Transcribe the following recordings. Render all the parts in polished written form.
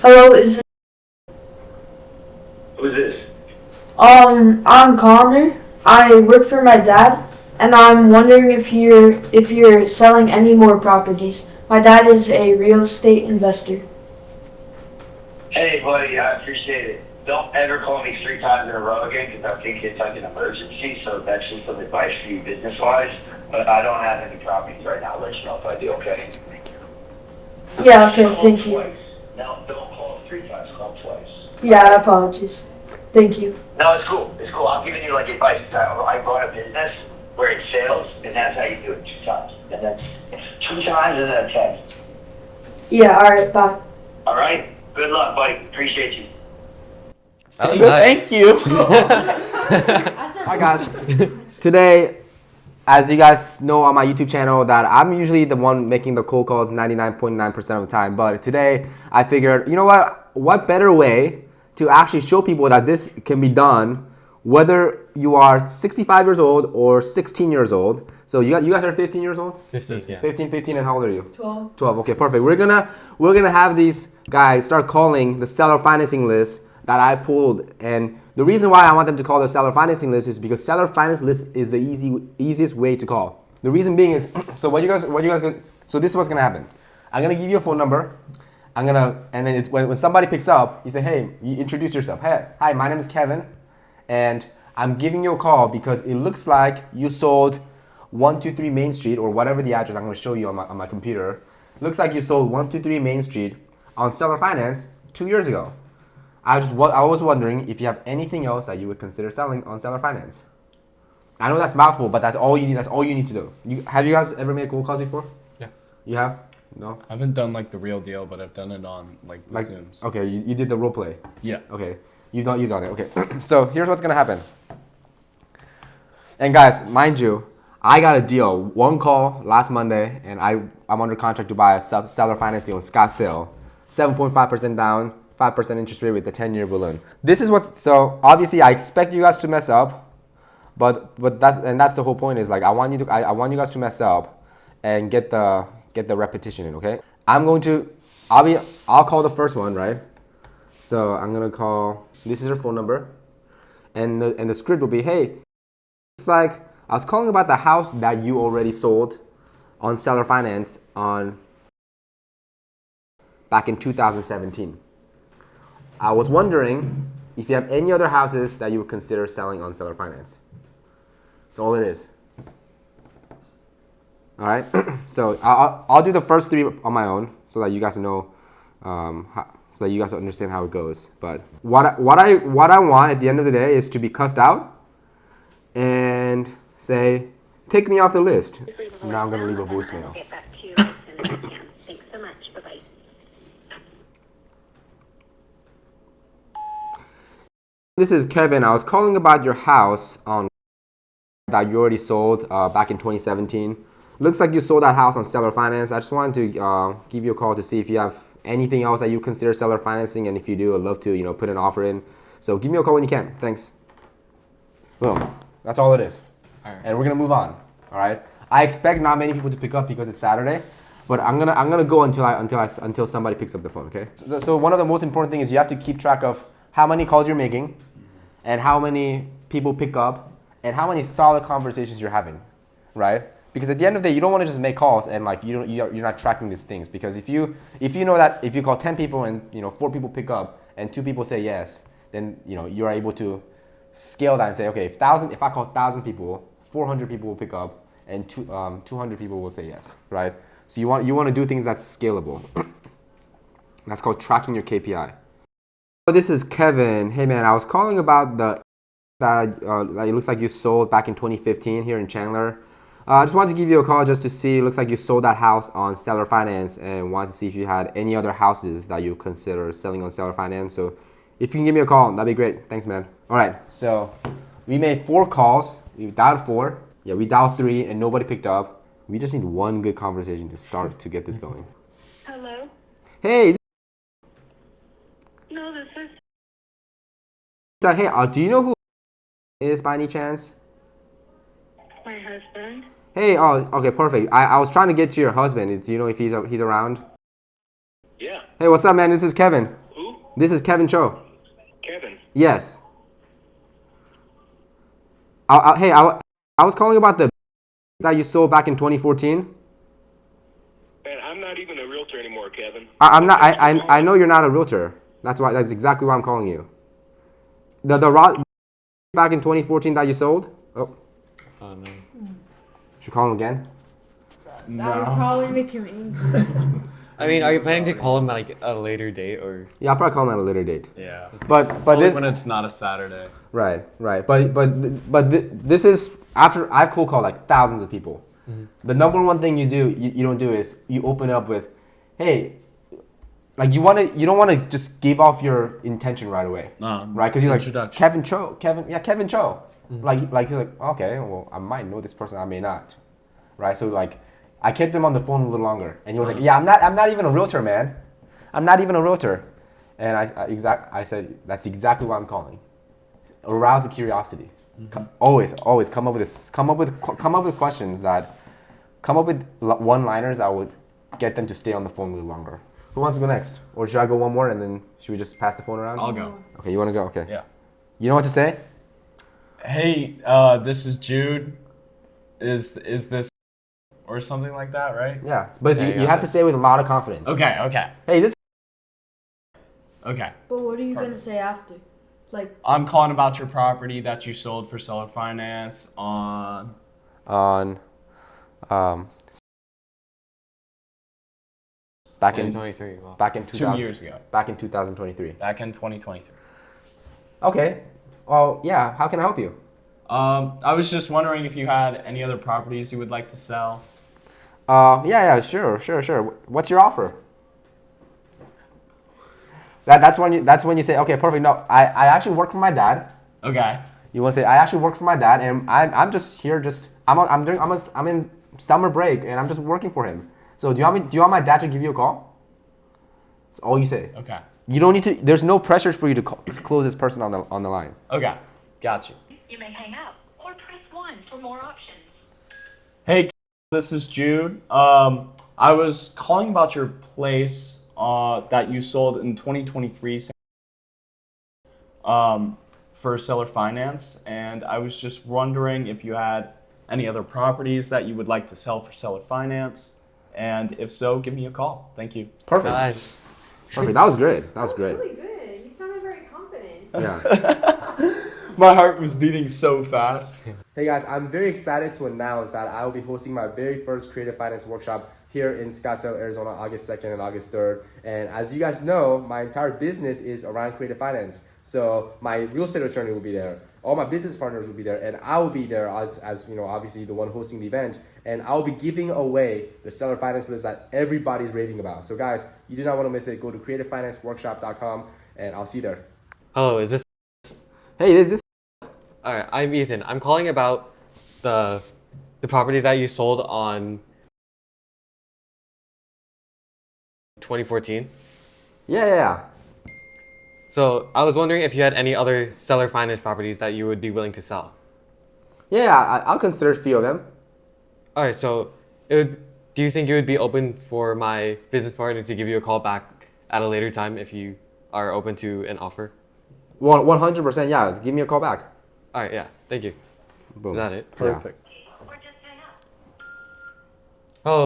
Hello, is this? Who's this? I'm Connor. I work for my dad, and I'm wondering if you're selling any more properties. My dad is a real estate investor. Hey, buddy, I appreciate it. Don't ever call me 3 times in a row again because I think it's like an emergency. So that's just some advice for you business-wise. But I don't have any properties right now. I'll let you know if I do, okay? Yeah, okay, Call thank you. twice. No, don't call 3 times. Call twice. Yeah, I apologize. Thank you. No, it's cool. It's cool. I'm giving you like advice. I run a business where it sales, and that's how you do it 2 times. And then 2 times and then a 10. Yeah, alright, bye. All right? Good luck, buddy. Appreciate you. Thank you. Hi guys. Today, as you guys know on my YouTube channel, that I'm usually the one making the cold calls 99.9% of the time. But today, I figured, you know what? What better way to actually show people that this can be done, whether you are 65 years old or 16 years old. So you guys are 15 years old? 15, yeah. 15, and how old are you? 12. 12. Okay, perfect. We're gonna have these guys start calling the seller financing list that I pulled, and the reason why I want them to call the seller financing list is because seller finance list is the easiest way to call. The reason being is, so so this is what's gonna happen. I'm gonna give you a phone number. And then it's when somebody picks up, you say, hey, you introduce yourself. Hey, hi, my name is Kevin, and I'm giving you a call because it looks like you sold 123 Main Street, or whatever the address I'm gonna show you on my computer. Looks like you sold 123 Main Street on seller finance 2 years ago. I was wondering if you have anything else that you would consider selling on seller finance. I know that's mouthful, but that's all you need. That's all you need to do. Have you guys ever made cold calls before? Yeah. You have? No. I haven't done like the real deal, but I've done it on like the Zooms. Okay, you did the role play. Yeah. Okay, you've done it. Okay, so here's what's gonna happen. And guys, mind you, I got a deal. One call last Monday, and I'm under contract to buy a seller finance deal in Scottsdale, 7.5% down, 5% interest rate with the 10-year balloon. This is so obviously I expect you guys to mess up, but that's the whole point is like I want you guys to mess up and get the repetition in, okay? I'll call the first one, right? So I'm gonna call, this is her phone number, and the script will be, hey, it's like I was calling about the house that you already sold on seller finance back in 2017. I was wondering if you have any other houses that you would consider selling on seller finance. That's all it is. All right, so I'll do the first 3 on my own so that you guys know, so that you guys understand how it goes. But what I want at the end of the day is to be cussed out and say, take me off the list. Now I'm gonna leave a voicemail. Get back to you as soon as I can. Thanks so much. Bye-bye. This is Kevin. I was calling about your house that you already sold back in 2017. Looks like you sold that house on seller finance. I just wanted to give you a call to see if you have anything else that you consider seller financing, and if you do, I'd love to put an offer in. So give me a call when you can. Thanks. Boom. That's all it is. All right. And we're gonna move on. All right. I expect not many people to pick up because it's Saturday, but I'm gonna go until somebody picks up the phone. Okay. So one of the most important things is you have to keep track of how many calls you're making, and how many people pick up, and how many solid conversations you're having, right? Because at the end of the day, you don't want to just make calls and like you're not tracking these things. Because if you know that if you call 10 people and 4 people pick up and 2 people say yes, then you're able to scale that and say, okay, if I call 1,000 people, 400 people will pick up and 200 people will say yes, right? So you want to do things that's scalable. That's called tracking your KPI. So this is Kevin. Hey man, I was calling about that it looks like you sold back in 2015 here in Chandler. I just wanted to give you a call just to see. It looks like you sold that house on seller finance, and wanted to see if you had any other houses that you consider selling on seller finance. So if you can give me a call, that'd be great. Thanks, man. All right, so we made 4 calls. We dialed 4. Yeah, we dialed 3, and nobody picked up. We just need one good conversation to start to get this going. Hello? Hey. No, this is... Hey, do you know who is by any chance? my husband. Hey, oh, okay, perfect. I was trying to get to your husband. Do you know if he's around? Yeah. Hey, what's up, man? This is Kevin. Who This is Kevin Cho. Kevin. Yes. I was calling about the that you sold back in 2014. Man, I'm not even a realtor anymore, Kevin. I'm not. I know you're not a realtor. That's exactly why I'm calling you. The back in 2014 that you sold. Oh, Oh no. should we call him again? That would probably make him angry. I mean, are you planning to call him at like a later date or? Yeah, I'll probably call him at a later date. Yeah. But Only this when it's not a Saturday. right. This is after I've cold called like thousands of people. The number one thing you don't do is you open it up with, hey, like you don't want to just give off your intention right away, right? Because you're like Kevin Cho. Like you're like, okay, well I might know this person, I may not, right? So like I kept him on the phone a little longer, and he was like, yeah, I'm not even a realtor, man. I'm not even a realtor, and I said that's exactly why I'm calling. Arouse the curiosity. Always come up with questions that come up with one-liners that would get them to stay on the phone a little longer. Who wants to go next? Or should I go one more and then should we just pass the phone around? I'll go. Okay, you want to go? Okay. Yeah. You know what to say? Hey, this is Jude. Is this or something like that, right? Yeah, but Yeah, you have to say it with a lot of confidence. Okay. Hey, this. Okay. But what are you gonna say after? Like, I'm calling about your property that you sold for seller finance on back in 2023. Well, back in 2000, 2 years ago. Back in 2023. Back in 2023. Okay. Well, yeah. How can I help you? I was just wondering if you had any other properties you would like to sell. Yeah, sure. What's your offer? That's when you say, okay, perfect. No, I actually work for my dad. Okay. You want to say, I actually work for my dad, and I'm just here, I'm in summer break, and I'm just working for him. So do you want my dad to give you a call? That's all you say. Okay. You don't need to. There's no pressure for you to close this person on the line. Okay. Got you. You may hang up or press 1 for more options. Hey, this is Jude. I was calling about your place that you sold in 2023 for seller finance, and I was just wondering if you had any other properties that you would like to sell for seller finance, and if so, give me a call. Thank you. Perfect. nice. Perfect. That was great. That was great. Really good. You sounded very confident. Yeah. My heart was beating so fast. Hey guys, I'm very excited to announce that I will be hosting my very first creative finance workshop here in Scottsdale, Arizona, August 2nd and August 3rd. And as you guys know, my entire business is around creative finance. So my real estate attorney will be there. All my business partners will be there, and I will be there as you know, obviously the one hosting the event. And I'll be giving away the seller finance list that everybody's raving about. So guys, you do not want to miss it. Go to creativefinanceworkshop.com, and I'll see you there. Oh, is this? Hey, this. All right, I'm Ethan. I'm calling about the property that you sold on 2014. Yeah. So I was wondering if you had any other seller finance properties that you would be willing to sell. Yeah, I'll consider a few of them. All right, so do you think you would be open for my business partner to give you a call back at a later time if you are open to an offer? 100%, yeah. Give me a call back. All right, yeah, thank you. Boom. Is that it? Perfect. Or just hang up. Oh,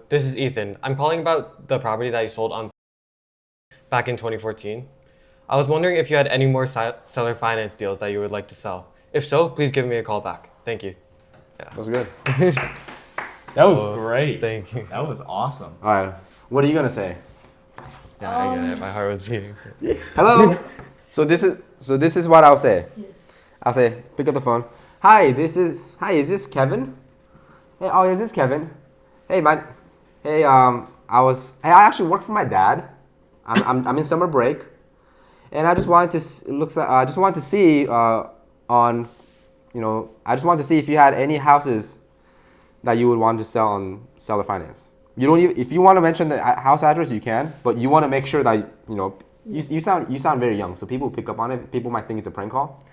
this is Ethan. I'm calling about the property that you sold on back in 2014. I was wondering if you had any more seller finance deals that you would like to sell. If so, please give me a call back. Thank you. That was good. That was great. Thank you. That was awesome. All right. What are you gonna say? Yeah, I get it. My heart was beating. Hello. So this is what I'll say. I'll say, pick up the phone. Hi, is this Kevin? Hey, is this Kevin? Hey, I actually work for my dad. I'm in summer break, and I just wanted to see I just wanted to see if you had any houses that you would want to sell on seller finance. You don't even, if you want to mention the house address, you can, but you want to make sure that you sound very young, so people pick up on it. People might think it's a prank call,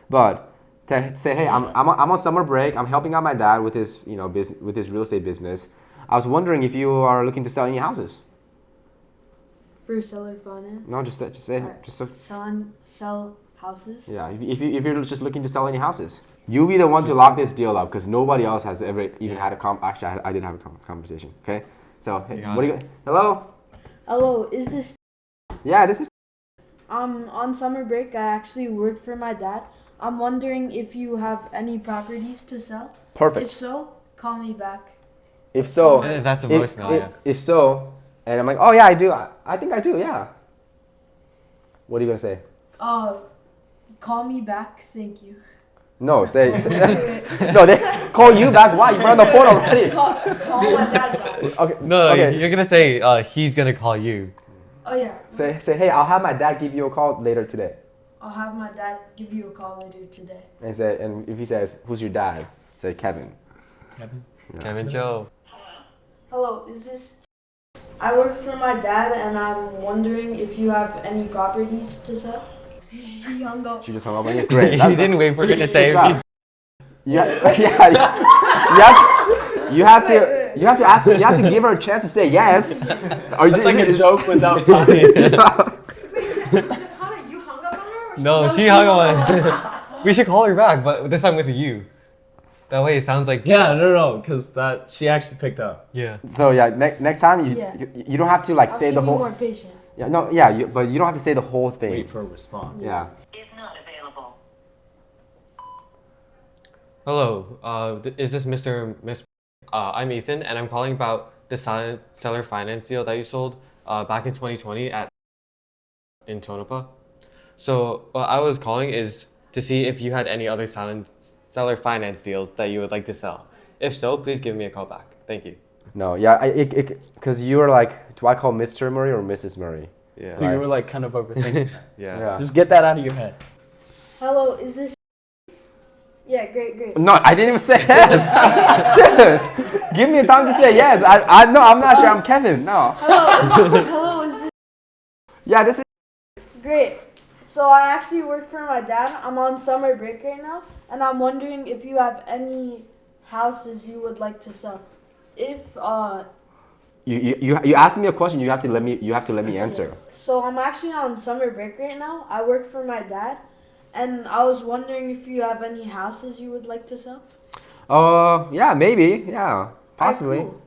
but to say, hey, I'm on summer break. I'm helping out my dad with his with his real estate business. I was wondering if you are looking to sell any houses. for seller finance? No, just say. Alright. Just Sell houses? yeah. If you're just looking to sell any houses, you be the one to lock this deal up because nobody else has ever even had a Actually, I did have a conversation. Okay. So hey, what do you? Hello. Hello, is this? Yeah, this is. On summer break, I actually work for my dad. I'm wondering if you have any properties to sell. Perfect. If so, call me back. If so, That's a voicemail, yeah. If so, and I'm like, oh yeah, I do. I think I do. Yeah. What are you gonna say? Call me back. Thank you. No, say no. They call you back. Why? You're on the phone already. Call my dad back. Okay. No, Okay. you're gonna say he's gonna call you. Oh yeah. Say hey, I'll have my dad give you a call later today. I'll have my dad give you a call later today. And if he says, who's your dad? Say Kevin. Kevin Joe. Hello, is this? I work for my dad, and I'm wondering if you have any properties to sell. She hung up. She just hung up on you. Great. You didn't wait for her to say. Good job. You have to ask. You have to give her a chance to say yes. It's like a joke without time. Wait, Connor, you hung up on her? Or No, she hung on. We should call her back, but this time with you. That way it sounds like. Yeah, no, because that she actually picked up. Yeah. So yeah, next time Yeah. you don't have to like I'll say give the you whole. more patient. Yeah, no, yeah, but you don't have to say the whole thing. Wait for a response. Yeah. Is not available. Hello. Is this Miss? I'm Ethan, and I'm calling about the seller finance deal that you sold back in 2020 in Tonopah. So what I was calling is to see if you had any other seller finance deals that you would like to sell. If so, please give me a call back. Thank you. No, yeah, because you were like, do I call Mr. Murray or Mrs. Murray? Yeah. So you were like kind of overthinking. Yeah. Just get that out of your head. Hello, is this? Yeah, great. No, I didn't even say yes. Give me time to say yes. No, I'm not sure. I'm Kevin. No. Hello, is this? Yeah, this is. Great. So I actually work for my dad. I'm on summer break right now, and I'm wondering if you have any houses you would like to sell. If You asked me a question. You have to let me answer. So I'm actually on summer break right now. I work for my dad, and I was wondering if you have any houses you would like to sell. Yeah, maybe. Yeah, possibly. Cool.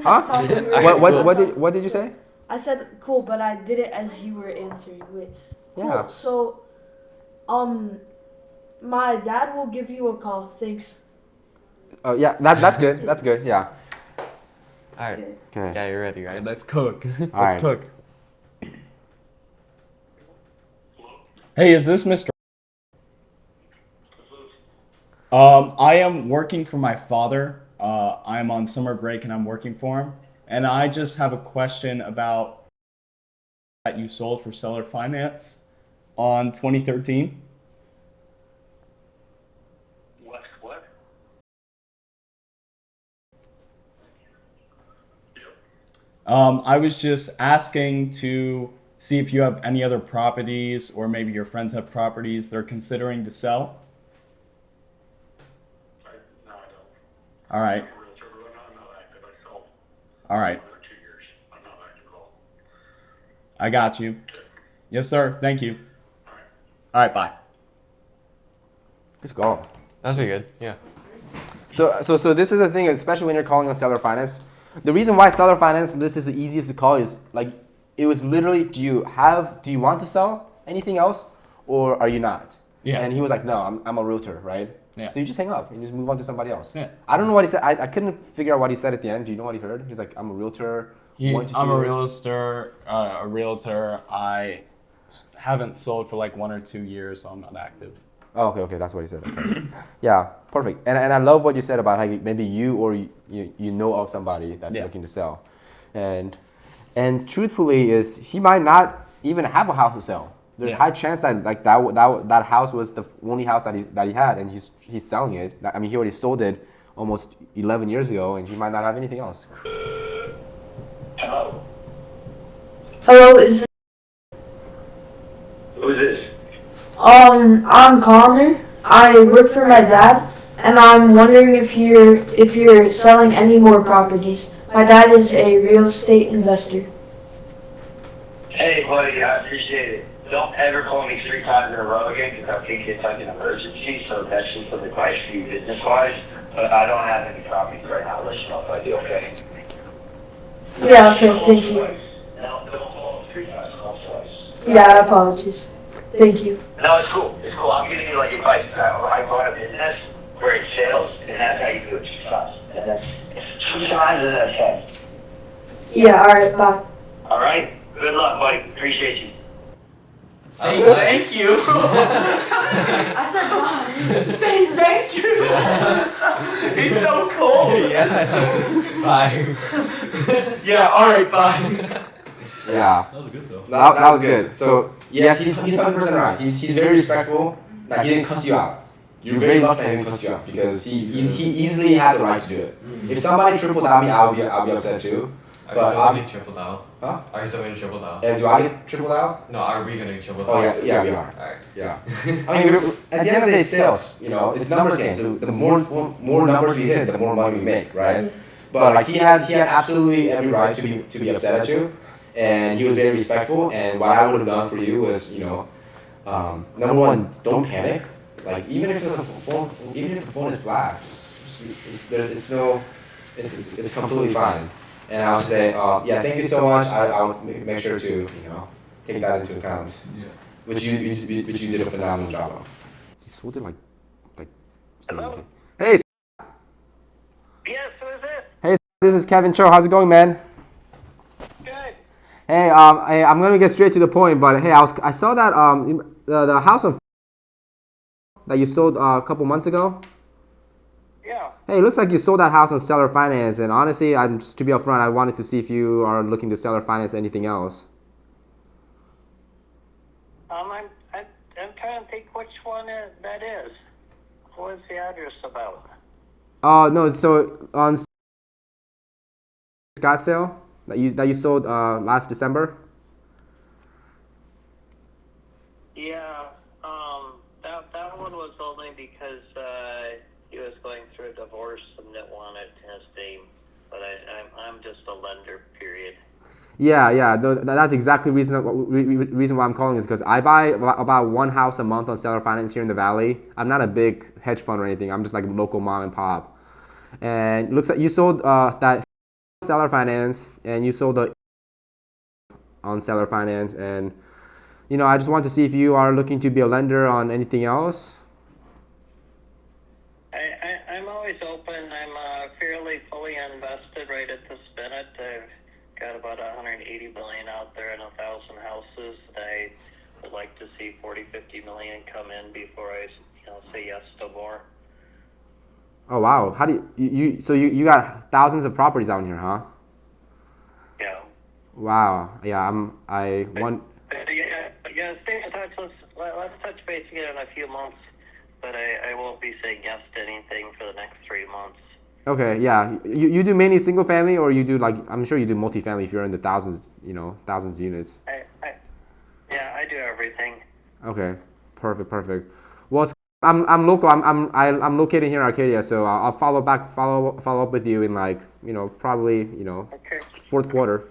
Huh? Talk to me. What did you say? I said cool, but I did it as you were answering. Wait. Cool. Yeah. So, my dad will give you a call. Thanks. Oh yeah, that's good. That's good. Yeah. All right. Okay. Yeah, you're ready, right? Let's cook. Let's right. cook. Hey, is this Mr. I am working for my father. I'm on summer break and I'm working for him. And I just have a question about that you sold for seller finance on 2013. What? I was just asking to see if you have any other properties or maybe your friends have properties they're considering to sell. No, I don't. All right. I'm a realtor, but I'm not active. I sold All right. for 2 years. I'm not active at all. I got you. Yes, sir. Thank you. All right. All right. Bye. Let's go. That's pretty good. Yeah. So this is the thing, especially when you're calling on seller finance. The reason why seller finance this is the easiest to call is like it was literally do you want to sell anything else or are you not? Yeah. And he was like, no, I'm a realtor, right? Yeah. So you just hang up and just move on to somebody else. Yeah. I don't know what he said. I couldn't figure out what he said at the end. Do you know what he heard? He's like, I'm a realtor. I'm a realtor. I haven't sold for like 1 or 2 years, so I'm not active. Oh, okay, that's what he said. Okay. Yeah, perfect. And I love what you said about how maybe you or you know of somebody that's looking to sell, and truthfully is he might not even have a house to sell. There's high chance that like that house was the only house that he had, and he's selling it. I mean, he already sold it almost 11 years ago, and he might not have anything else. Hello. Hello, is this? Who's this? I'm Connor. I work for my dad, and I'm wondering if you're selling any more properties. My dad is a real estate investor. Hey, buddy, I appreciate it. Don't ever call me 3 times in a row again because I think it's like an emergency. So that's just some advice for you business-wise. But I don't have any properties right now. Let you know if I do, okay? Yeah, okay, thank you. No, don't call 3 times, call twice. Yeah, apologies. Thank you. No, it's cool. It's cool. I'm giving you like advice. I run a business where it's sales, and that's how you do it. 2 times. And that's 2 times and that's 10. Yeah, alright, bye. All right? Good luck, buddy. Appreciate you. Say thank you. I said bye. Say thank you. He's so cool. Yeah. Bye. Yeah. All right. Bye. Yeah. That was good though. That was good. So yes, he's 100% right. He's very respectful. Like he didn't cuss you out. You're very lucky that he didn't cuss you out because he easily had the right to do it. If somebody tripled out me, I'll be upset too. Are But you still getting tripled out? Huh? Are you still getting tripled out? And do I get tripled out? No, are we gonna get tripled Oh out? yeah, we are. Alright. Yeah. I mean, at the end of the day, it's sales. You know, it's numbers game. So the more numbers we hit, the more money we make, right? But like he had absolutely every right to be upset at you, and he was very respectful. And what I would have done for you was, you know, number one, don't panic. Like even if the phone is black, it's completely fine. And I'll say, yeah, thank you so much. I'll make sure to, you know, take that into account. Yeah. Which you did a phenomenal job of. He sold it like. Hello? Hey, Yes, who is this? hey, this is Kevin Cho. How's it going, man? Good. Hey, I'm gonna get straight to the point, but hey, I saw that the house on that you sold a couple months ago. Yeah. Hey, it looks like you sold that house on seller finance, and honestly, to be upfront, I wanted to see if you are looking to seller finance anything else. I'm trying to think which one that is. What is the address about? No, so on Scottsdale that you sold last December. Yeah. That one was only because he was going through a divorce and didn't want it in his name. But I'm just a lender. Period. Yeah. No, that's exactly reason why I'm calling is because I buy about one house a month on seller finance here in the Valley. I'm not a big hedge fund or anything. I'm just like a local mom and pop. And it looks like you sold that seller finance, and you sold the on seller finance, and you know I just want to see if you are looking to be a lender on anything else. I'm always open. I'm fairly fully invested right at this minute. I've got about 180 million out there and 1,000 houses. I would like to see 40-50 million come in before I say yes to more. Oh wow! How do you got thousands of properties out here, huh? Yeah. Wow. Yeah. Yeah, stay in touch. Let's touch base again in a few months. But I won't be saying yes to anything for the next 3 months. Okay. Yeah. You do mainly single family, or you do like I'm sure you do multifamily if you're in the thousands units. I do everything. Okay. Perfect. Well, I'm local. I'm located here in Arcadia, so I'll follow up with you in probably Okay. fourth quarter.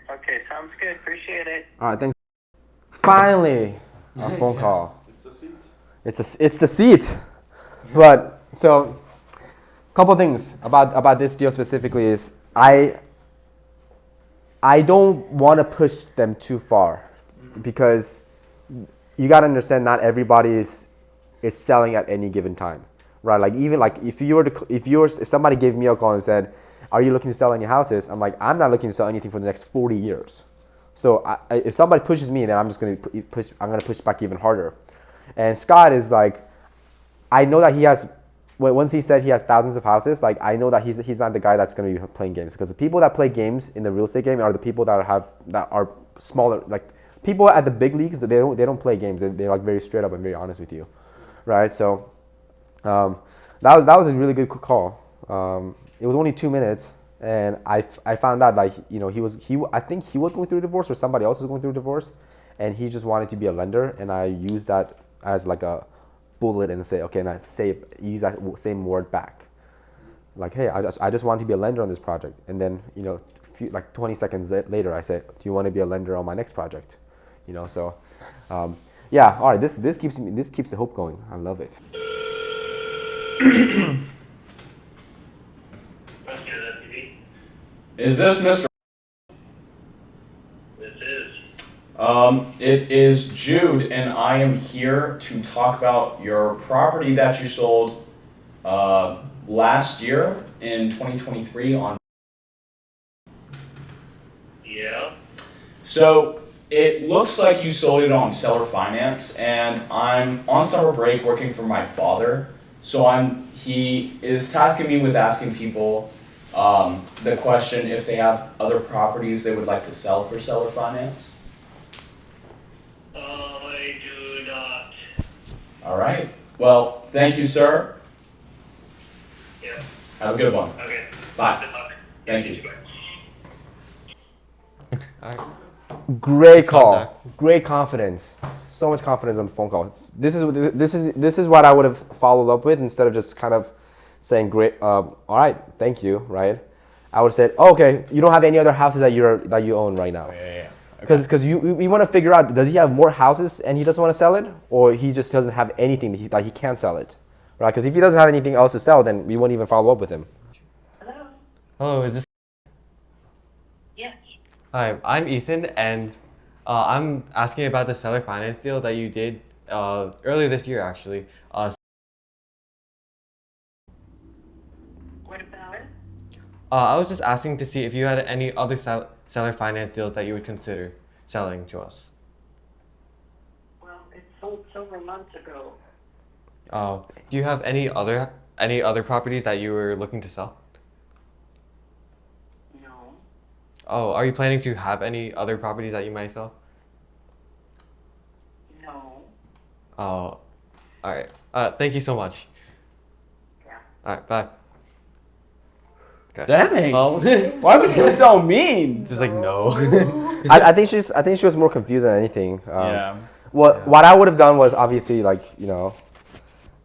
Okay, sounds good. Appreciate it. All right, thanks. Finally, a phone call. It's the seat. It's the seat. But so, couple things about this deal specifically is I don't want to push them too far because you got to understand not everybody is selling at any given time, right? Like even like if somebody gave me a call and said, "Are you looking to sell any houses?" I'm like, I'm not looking to sell anything for the next 40 years. So if somebody pushes me, then I'm just gonna push. I'm gonna push back even harder. And Scott is like, I know that he has. Once he said he has thousands of houses, like I know that he's not the guy that's gonna be playing games because the people that play games in the real estate game are the people that are smaller. Like people at the big leagues, they don't play games. They're like very straight up and very honest with you, right? So that was a really good call. It was only 2 minutes, and I found out like I think he was going through a divorce or somebody else was going through a divorce, and he just wanted to be a lender, and I used that as like a bullet and say okay, and I use that same word back, like hey, I just want to be a lender on this project, and then a like 20 seconds later, I say, do you want to be a lender on my next project? You know, so yeah. All right, this keeps the hope going. I love it. Is this Mr. This is. It is Jude, and I am here to talk about your property that you sold last year in 2023 on. Yeah. So it looks like you sold it on seller finance, and I'm on summer break working for my father. So he is tasking me with asking people the question if they have other properties they would like to sell for seller finance. I do not. All right. Well, thank you, sir. Yeah. Have a good one. Okay. Bye. Thank you. All right. Great call. Contact. Great confidence. So much confidence on the phone call. This is what I would have followed up with instead of just kind of saying great. All right, thank you. Right. I would have said, oh, okay, you don't have any other houses that you own right now. Yeah. Because we want to figure out, does he have more houses and he doesn't want to sell it, or he just doesn't have anything that he can't sell it, right? Because if he doesn't have anything else to sell, then we won't even follow up with him. Hello? Hello, is this? Yes. Hi, I'm Ethan, and I'm asking about the seller finance deal that you did earlier this year, actually. What about it? I was just asking to see if you had any other seller finance deals that you would consider selling to us. Well, it sold several months ago. Do you have any other properties that you were looking to sell? No. Oh, are you planning to have any other properties that you might sell? No. Oh, all right. Thank you so much. Yeah. All right, bye. Okay. Dang. Well, Why was he so mean? just like no. I think she was more confused than anything. Yeah. What I would have done was obviously like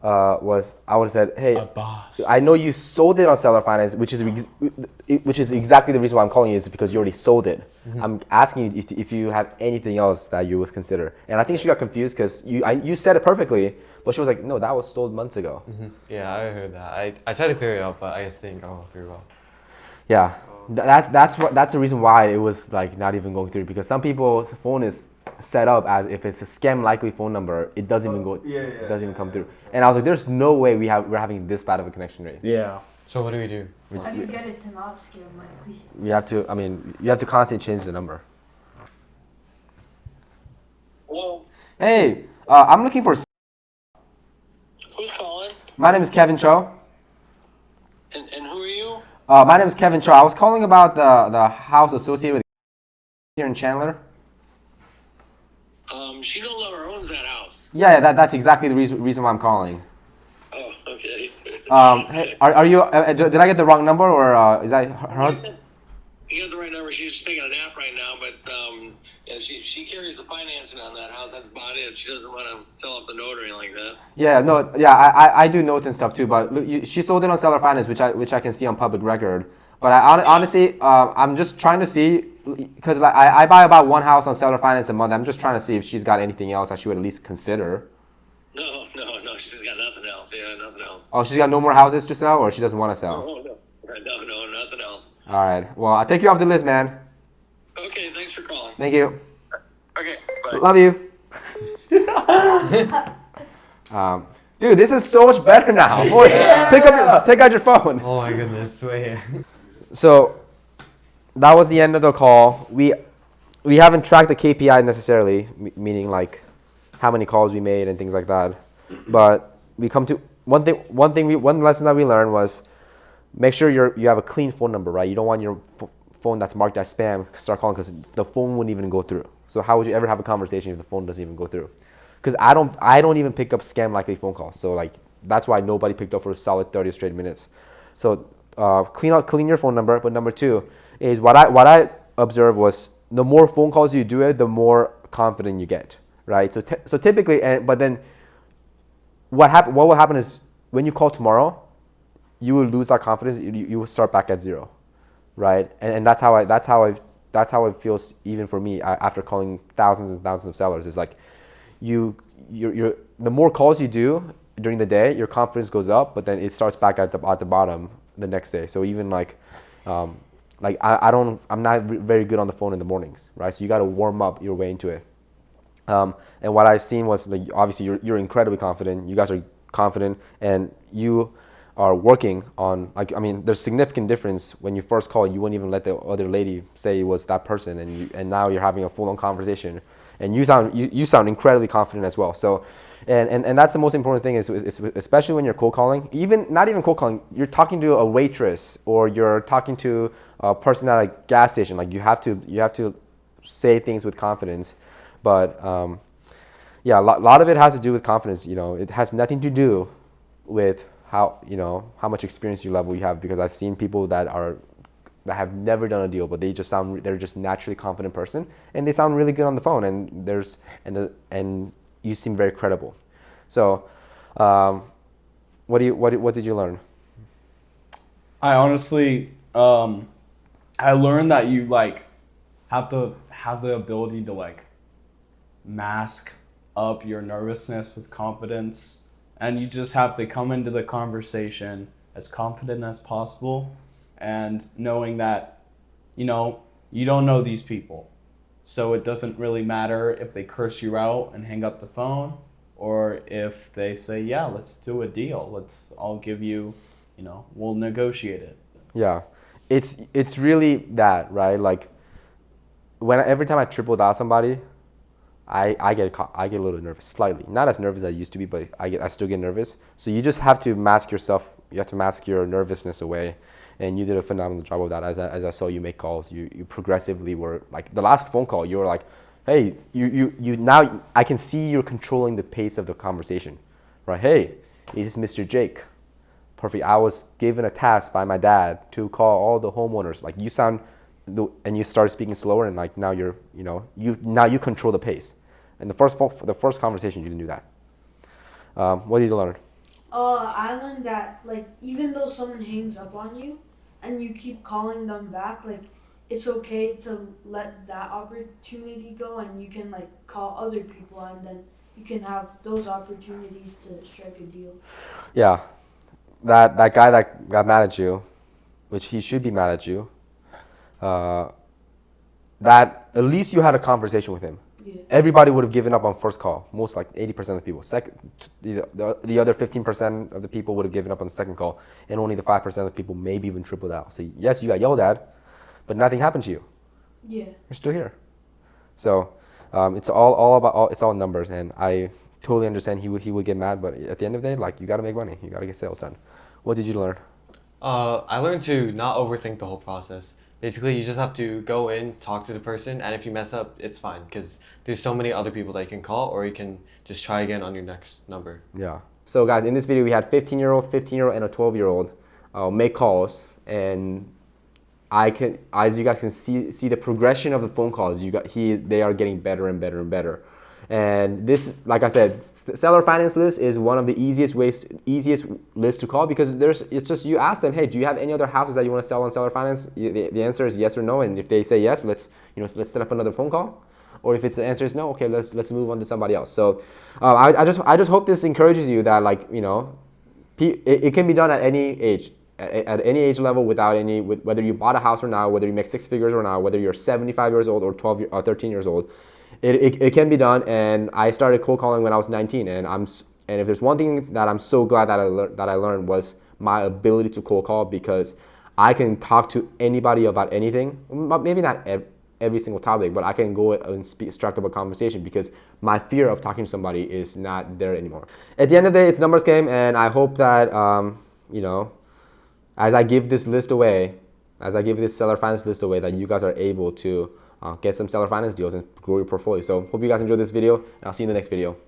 was I would have said, hey, boss. I know you sold it on seller finance, which is exactly the reason why I'm calling you, is because you already sold it. I'm asking you if you have anything else that you would consider. And I think she got confused because you said it perfectly, but she was like, no, that was sold months ago. Yeah, I heard that. I tried to clear it up, but I just didn't go through well. Yeah, that's the reason why it was like not even going through, because some people's phone is set up as if it's a scam likely phone number, it doesn't even go, it doesn't even come through. And I was like, there's no way we're having this bad of a connection rate. Yeah. So what do we do? How do you get it to not scam likely? You have to constantly change the number. Hello? Hey, I'm looking for. Who's calling? My name is Kevin Cho. And who are you? My name is Kevin Cho. I was calling about the house associated with here in Chandler. She no longer owns that house. Yeah, that's exactly the reason why I'm calling. Oh, okay. Hey, are you? Did I get the wrong number, or is that her husband? You got the right number. She's taking a nap right now, but yeah, she carries the financing on that house. That's about it. She doesn't want to sell off the note or anything like that. Yeah, no, yeah, I do notes and stuff too, but look, she sold it on seller finance, which I can see on public record. But honestly, I'm just trying to see, because like I buy about one house on seller finance a month. I'm just trying to see if she's got anything else that she would at least consider. No. She's got nothing else. Yeah, nothing else. Oh, she's got no more houses to sell, or she doesn't want to sell? No, nothing else. All right. Well, I'll take you off the list, man. Okay, thanks for calling. Thank you. Okay, bye. Love you. Dude, this is so much better now. Boy, take out your phone. Oh my goodness, wait. So that was the end of the call. We haven't tracked the KPI necessarily, meaning like how many calls we made and things like that. But we come to one lesson that we learned was make sure you have a clean phone number, right? You don't want your phone that's marked as spam start calling, because the phone wouldn't even go through. So how would you ever have a conversation if the phone doesn't even go through? Because I don't even pick up scam likely phone calls. So like that's why nobody picked up for a solid 30 straight minutes. So clean your phone number. But number two is what I observed was the more phone calls you do the more confident you get, right? So typically, but then what will happen is when you call tomorrow, you will lose that confidence. You will start back at zero. right? And that's how it feels even for me after calling thousands and thousands of sellers. It's like you're the more calls you do during the day, your confidence goes up, but then it starts back at the bottom the next day. So even I'm not very good on the phone in the mornings, right? So you got to warm up your way into it. And what I've seen was, like, obviously you're incredibly confident. You guys are confident, and you are working on, like, I mean, there's significant difference. When you first call, you wouldn't even let the other lady say it was that person, and now you're having a full-on conversation, and you sound incredibly confident as well. So, and that's the most important thing is especially when you're cold calling, even not even cold calling, you're talking to a waitress or you're talking to a person at a gas station. Like, you have to say things with confidence, but yeah, a lot of it has to do with confidence. It has nothing to do with how much experience level you have, because I've seen people that have never done a deal, but they're just naturally confident person, and they sound really good on the phone, and you seem very credible. So, what did you learn? I honestly, I learned that you have the ability to mask up your nervousness with confidence, and you just have to come into the conversation as confident as possible, and knowing that you don't know these people, so it doesn't really matter if they curse you out and hang up the phone, or if they say, yeah, let's do a deal, I'll give you, we'll negotiate it. Yeah, it's really that, right? Like, every time I triple dial somebody, I get a little nervous, slightly. Not as nervous as I used to be, but I still get nervous. So you just have to mask yourself. You have to mask your nervousness away, and you did a phenomenal job of that. As I saw you make calls, you progressively were, like, the last phone call, you were like, hey, you now I can see you're controlling the pace of the conversation, right? Hey, this is Mr. Jake. Perfect. I was given a task by my dad to call all the homeowners. Like, you sound, and you started speaking slower, and like now you control the pace. And the first conversation, you didn't do that. What did you learn? I learned that, like, even though someone hangs up on you and you keep calling them back, like, it's okay to let that opportunity go, and you can call other people, and then you can have those opportunities to strike a deal. Yeah, that guy that got mad at you, which he should be mad at you. That at least you had a conversation with him. Yeah. Everybody would have given up on first call. Most, like 80% of the people. The other 15% of the people would have given up on the second call, and only the 5% of the people maybe even tripled out. So yes, you got yelled at, but nothing happened to you. Yeah. You're still here. So it's all numbers, and I totally understand he would get mad, but at the end of the day, like, you got to make money. You got to get sales done. What did you learn? I learned to not overthink the whole process. Basically, you just have to go in, talk to the person, and if you mess up, it's fine, because there's so many other people that you can call, or you can just try again on your next number. Yeah. So guys, in this video, we had 15-year-old, and a 12-year-old make calls, and as you guys can see the progression of the phone calls. They are getting better and better and better. And this, like I said, seller finance list is one of the easiest lists to call, because it's just, you ask them, hey, do you have any other houses that you want to sell on seller finance? The answer is yes or no, and if they say yes, let's set up another phone call. Or if the answer is no, okay, let's move on to somebody else. So I just hope this encourages you that, like, it can be done at any age. At any age level, whether you bought a house or not, whether you make 6 figures or not, whether you're 75 years old or 13 years old. It can be done, and I started cold calling when I was 19, and if there's one thing that I'm so glad that I learned was my ability to cold call, because I can talk to anybody about anything, maybe not every single topic, but I can go and strike up a conversation, because my fear of talking to somebody is not there anymore. At the end of the day, it's numbers game, and I hope that as I give this seller finance list away, that you guys are able to get some seller finance deals and grow your portfolio. So hope you guys enjoyed this video, and I'll see you in the next video.